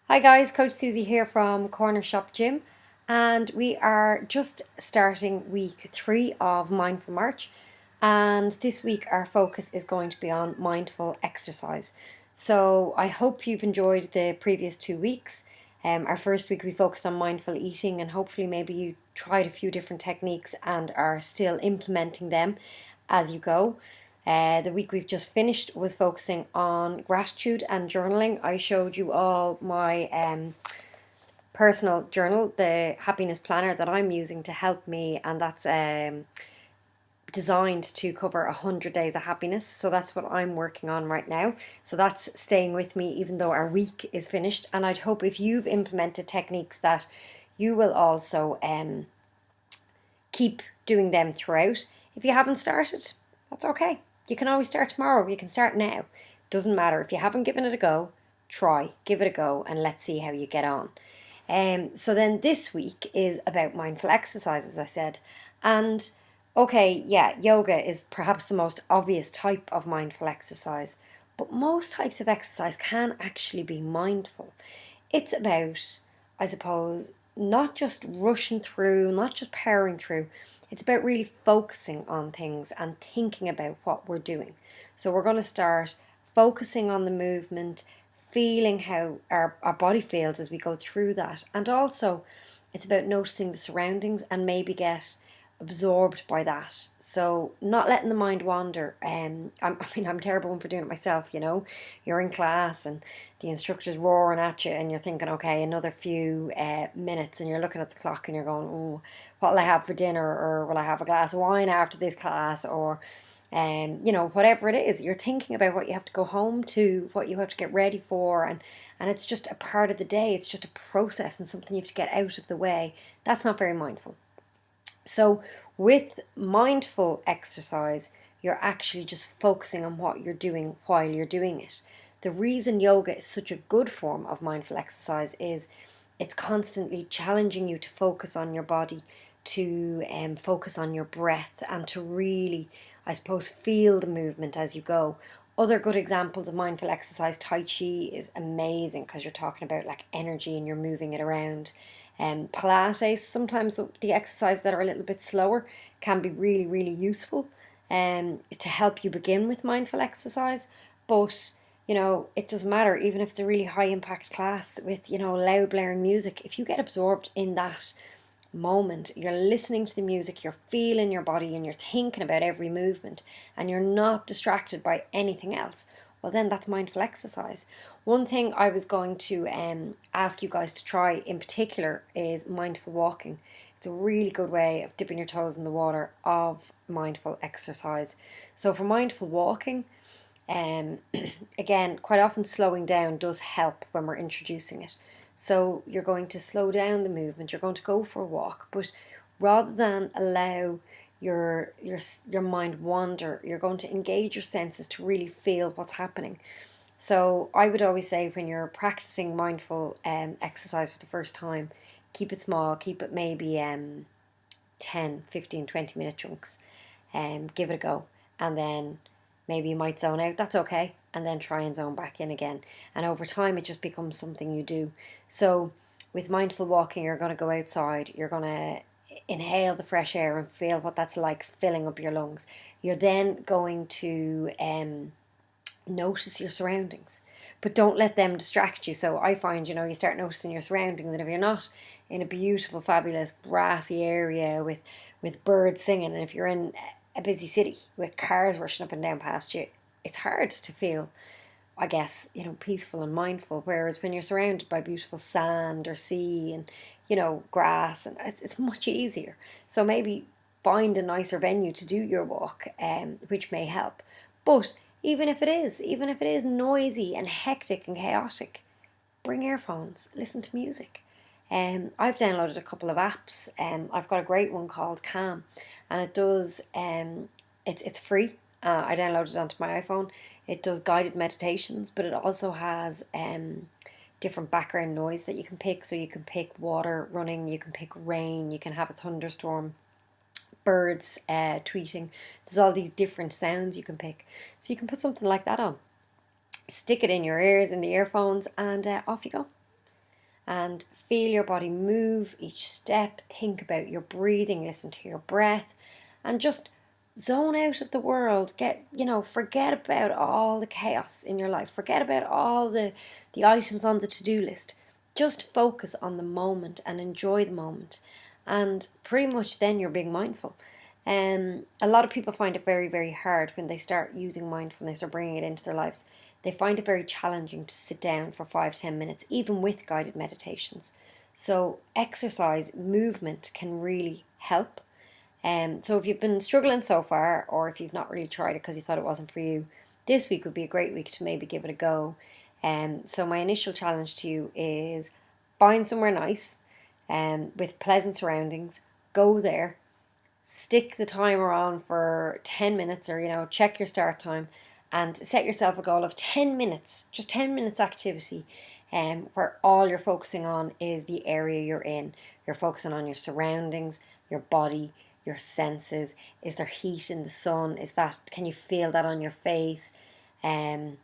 Hi guys, Coach Susie here from Corner Shop Gym, and we are just starting week 3 of Mindful March. And this week, our focus is going to be on mindful exercise. So, I hope you've enjoyed the previous 2 weeks. Our first week, we focused on mindful eating, and hopefully, maybe you tried a few different techniques and are still implementing them as you go. The week we've just finished was focusing on gratitude and journaling. I showed you all my personal journal, the happiness planner that I'm using to help me, and that's designed to cover 100 days of happiness. So that's what I'm working on right now. So that's staying with me even though our week is finished. And I'd hope if you've implemented techniques that you will also keep doing them throughout. If you haven't started, that's okay. You can always start tomorrow. You can start now. Doesn't matter. If you haven't given it a go, try. Give it a go and let's see how you get on. So then this week is about mindful exercise, as I said. And okay, yeah, yoga is perhaps the most obvious type of mindful exercise, but most types of exercise can actually be mindful. It's about, I suppose, not just rushing through, not just powering through. It's about really focusing on things and thinking about what we're doing. So we're going to start focusing on the movement, feeling how our body feels as we go through that. And also, it's about noticing the surroundings and maybe get absorbed by that. So not letting the mind wander. I'm terrible one for doing it myself. You're in class and the instructor's roaring at you, and you're thinking, okay, another few minutes, and you're looking at the clock and you're going, oh, what will I have for dinner, or will I have a glass of wine after this class, or whatever it is, you're thinking about what you have to go home to, what you have to get ready for, and it's just a part of the day. It's just a process and something you have to get out of the way. That's not very mindful. So, with mindful exercise, you're actually just focusing on what you're doing while you're doing it. The reason yoga is such a good form of mindful exercise is it's constantly challenging you to focus on your body, to focus on your breath, and to really, I suppose, feel the movement as you go. Other good examples of mindful exercise, Tai Chi is amazing because you're talking about like energy and you're moving it around. Pilates, sometimes the exercises that are a little bit slower can be really, really useful to help you begin with mindful exercise. But it doesn't matter, even if it's a really high impact class with, loud blaring music. If you get absorbed in that moment, you're listening to the music, you're feeling your body, and you're thinking about every movement, and you're not distracted by anything else, well, then that's mindful exercise. One thing I was going to ask you guys to try in particular is mindful walking. It's a really good way of dipping your toes in the water of mindful exercise. So, for mindful walking, um, again, quite often slowing down does help when we're introducing it. So you're going to slow down the movement. You're going to go for a walk, but rather than allow your mind wander, you're going to engage your senses to really feel what's happening. So I would always say when you're practicing mindful exercise for the first time, keep it small. Keep it maybe 10, 15, 20 minute chunks. Give it a go, and then maybe you might zone out. That's okay, and then try and zone back in again. And over time, it just becomes something you do. So with mindful walking, you're going to go outside. You're going to inhale the fresh air and feel what that's like filling up your lungs. You're then going to notice your surroundings, but don't let them distract you. So I find, you start noticing your surroundings, and if you're not in a beautiful, fabulous grassy area with birds singing, and if you're in a busy city with cars rushing up and down past you, it's hard to feel, I guess, peaceful and mindful. Whereas when you're surrounded by beautiful sand or sea and, grass, and it's much easier. So maybe find a nicer venue to do your walk, which may help. But even if it is noisy and hectic and chaotic, bring earphones, listen to music. I've downloaded a couple of apps. I've got a great one called Calm, and it does. It's free. I downloaded it onto my iPhone. It does guided meditations, but it also has different background noise that you can pick. So you can pick water running, you can pick rain, you can have a thunderstorm, birds tweeting. There's all these different sounds you can pick. So you can put something like that on, stick it in your ears, in the earphones, and off you go. and feel your body move each step. Think about your breathing, listen to your breath, and just zone out of the world. Forget about all the chaos in your life. Forget about all the items on the to-do list. Just focus on the moment and enjoy the moment. And pretty much then you're being mindful. A lot of people find it very, very hard when they start using mindfulness or bringing it into their lives. They find it very challenging to sit down for 5-10 minutes, even with guided meditations. So, exercise, movement can really help. So, if you've been struggling so far, or if you've not really tried it because you thought it wasn't for you, this week would be a great week to maybe give it a go. So, my initial challenge to you is find somewhere nice with pleasant surroundings, go there, stick the timer on for 10 minutes, or check your start time, and set yourself a goal of 10 minutes, just 10 minutes activity, where all you're focusing on is the area you're in. You're focusing on your surroundings, your body, your senses. Is there heat in the sun? Can you feel that on your face? um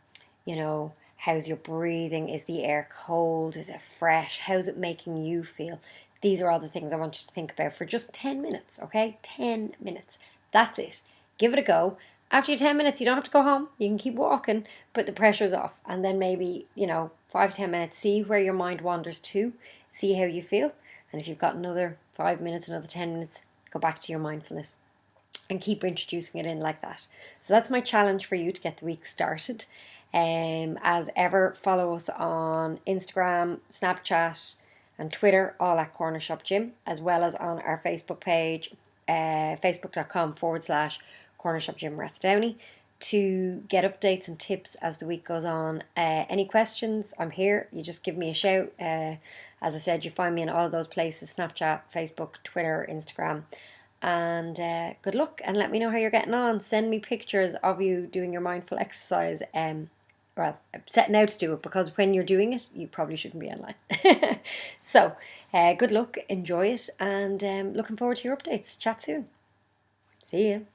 how's your breathing? Is the air cold? Is it fresh? How's it making you feel? These are all the things I want you to think about for just 10 minutes, okay? 10 minutes. That's it. Give it a go. After your 10 minutes, you don't have to go home. You can keep walking, but the pressure's off. And then maybe, 5-10 minutes, see where your mind wanders to, see how you feel. And if you've got another 5 minutes, another 10 minutes, go back to your mindfulness and keep introducing it in like that. So that's my challenge for you to get the week started. As ever, follow us on Instagram, Snapchat, and Twitter, all at Corner Shop Gym, as well as on our Facebook page, facebook.com/Corner Shop Gym Rathdowney, to get updates and tips as the week goes on. Any questions, I'm here. You just give me a shout. As I said, you find me in all those places: Snapchat, Facebook, Twitter, Instagram. And good luck, and let me know how you're getting on. Send me pictures of you doing your mindful exercise. Setting out to do it, because when you're doing it, you probably shouldn't be online. So, good luck, enjoy it, and looking forward to your updates. Chat soon. See you.